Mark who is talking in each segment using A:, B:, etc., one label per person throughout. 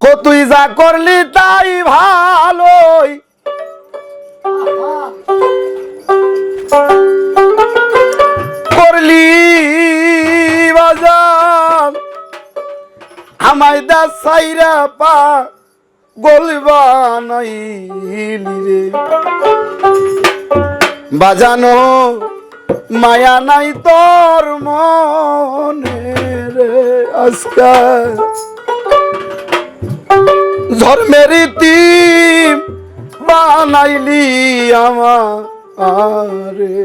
A: তুই যা করলি তাই ভালোই, করলি বাজান আমায় দা সাইরা পা গলবা নাইলি রে বাজানো মায়া নাই তোর মনে রে আজকা ধর্মের তীম বানাইলি আমারে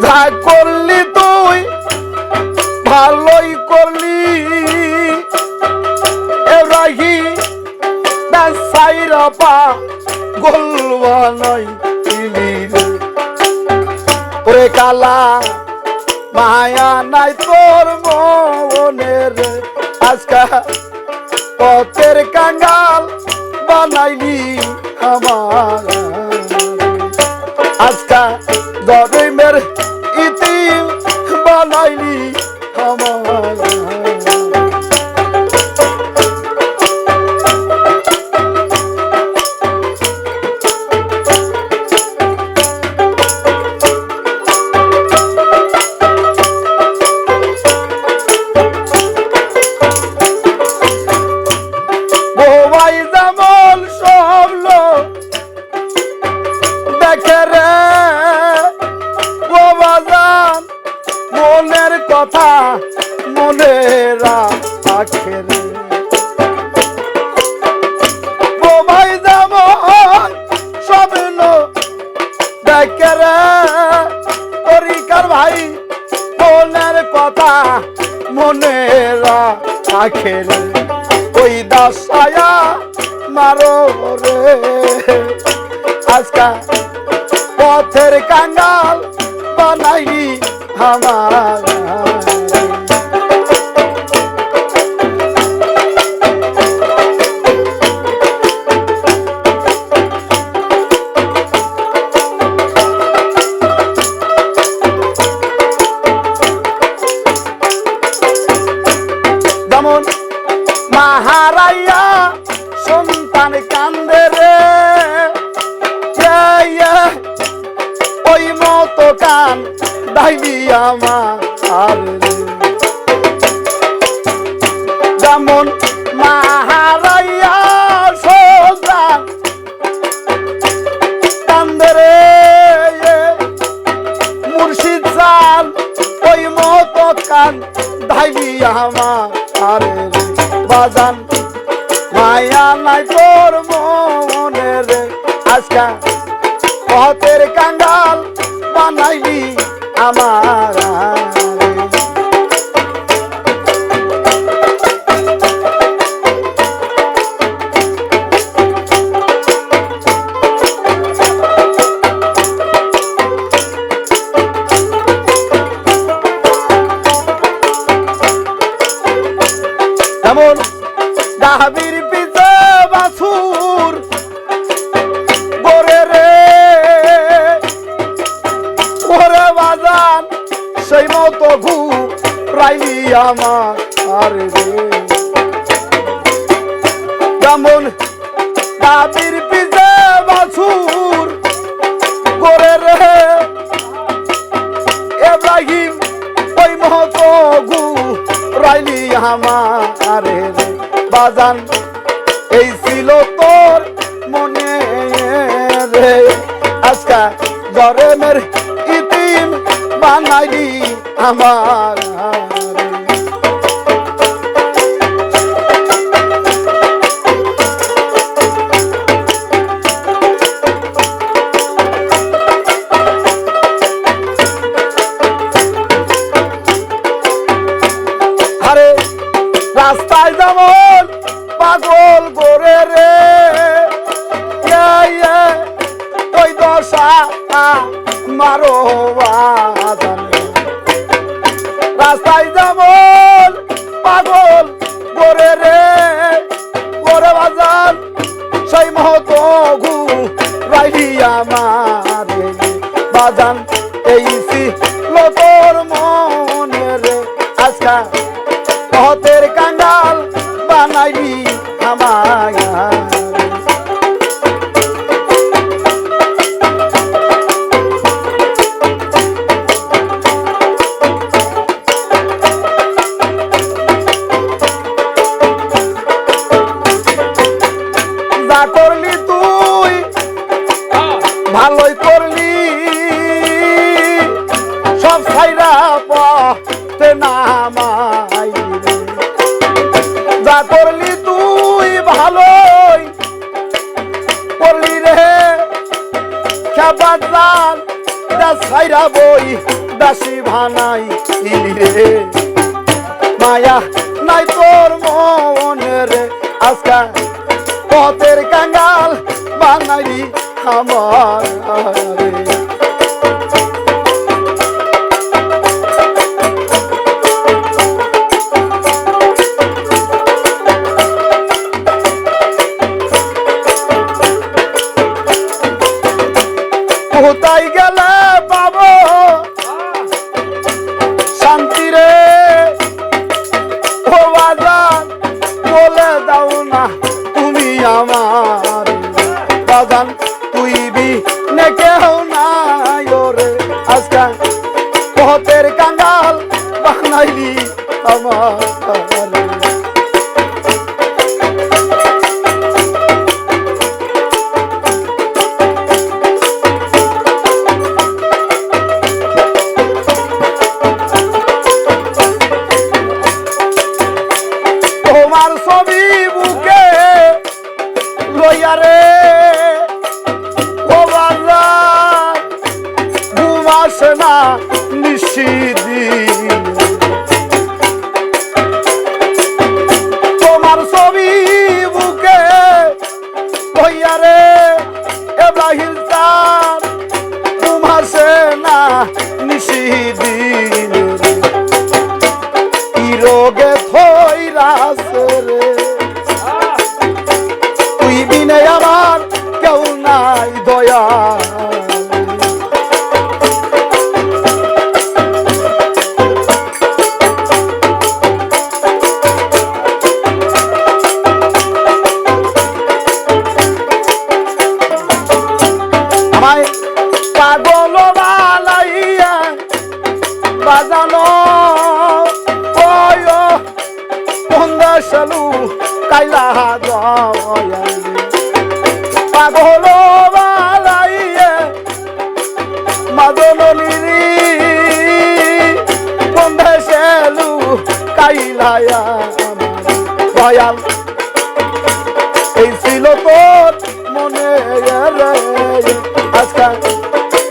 A: যা করলি তুই ভালোই করলি এরাহি সাইরা পা গলবা নাই ওরে কালা মায়া নাই তোর মনের আজকা পথের কাঙ্গাল বানাইলি আমার আজকা ধর্মের ইতিম বানাইলি আমার কথা মনে রাখে রে ও ভাই যেমন স্বপ্ন দেখে রে তরিকার ভাই মনের কথা মনে রাখে রে ওই দাসায়া মারো রে আজকা পথের কাঙ্গাল বানাইলি আমার যেমন মাহারাইয়া সন্তান কান্দে রে ওই মতো কান দাইলি আমার যেমন মাহারাইয়া সন্তান কান্দে রে মুর্শিদ জান ওই মতো কান দাইলি আমার বাজান মায়া নাই তোর মনে রে আজকা পথের কাঙ্গাল বানাইলি আমার যেমন দাবির পিছে বাছুর গোরে রে ওরে বাজান সেই মতো ঘুরাইলি আমার রে যেমন দাবির পিছে বাছুর গোরে রে ইব্রাহিম ওই মতো ঘুরাইলি আমার রে বাজান এই ছিল তোর মনে রে আজকা জরেমের ইতিম বানাইলি আমার আরে রাস্তায় যেমন পাগল গোরে রে ওই দশা মারো রাস্তায় যেমন পাগল গোরে রে গোরে বাজান সেই কত ঘুরাইলি আমারে বাজান এই ছিল তোর মনে রে আজকা পথের কাঙ্গাল বানাইলি আমায় করলি তুই ভালোই করলি সব ছাইরা পথে নামাই যা করলি তুই ভালোই করলি রে খেপার জান দা ছাইরা বই দাসী ভানাই রে মায়া নাই তোর মনে রে আজকা পথের কাঙ্গাল বানাইলি আমার কোথায় গেলে পাবো শান্তি রে ও বাজান বলে দাও না আমার বাজান তুই বি নে কেউ নাই রে আজকা পথের কাঙ্গাল বানাইলি আমার তোমার ছবি বুকে লইয়ারে ও বাজার ঘুম আসে না নিশিদিন তোমার ছবি বুকে লইয়ারে এব্রাহিম চাঁদ ঘুম আসে না নিশিদিন কি রোগে থইরাছে রে তুই বিনে আমার কেউ নাই দয়া আমায় পাগল বানাইয়া বাজানো সালু কাইলা পাগল বালাইয়ে মাদনী বন্ধে সালু কাইলায়া দয়াল এই ছিল তোর মনে রে আজকা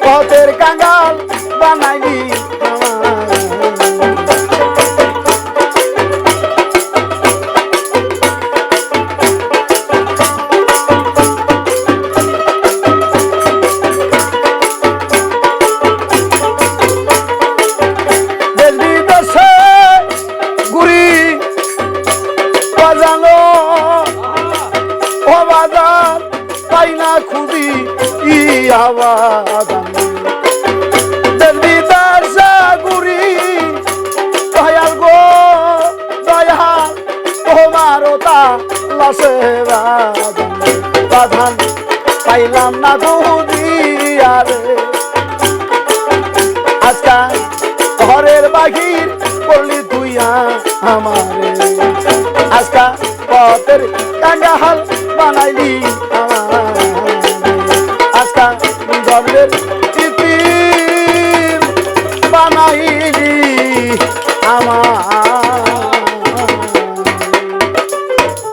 A: পথের কাঙ্গাল বানাইলি খুদি দিদার সাগুরি দয়াল গো দয়াল তোমারতা লাসে বাধান পাইলাম না দুদিয়ারে আজকা ঘরের বাহির করলি তুই আমারে আজকা পথের কাঙ্গাল বানাইলি আমার আজকা জন্মের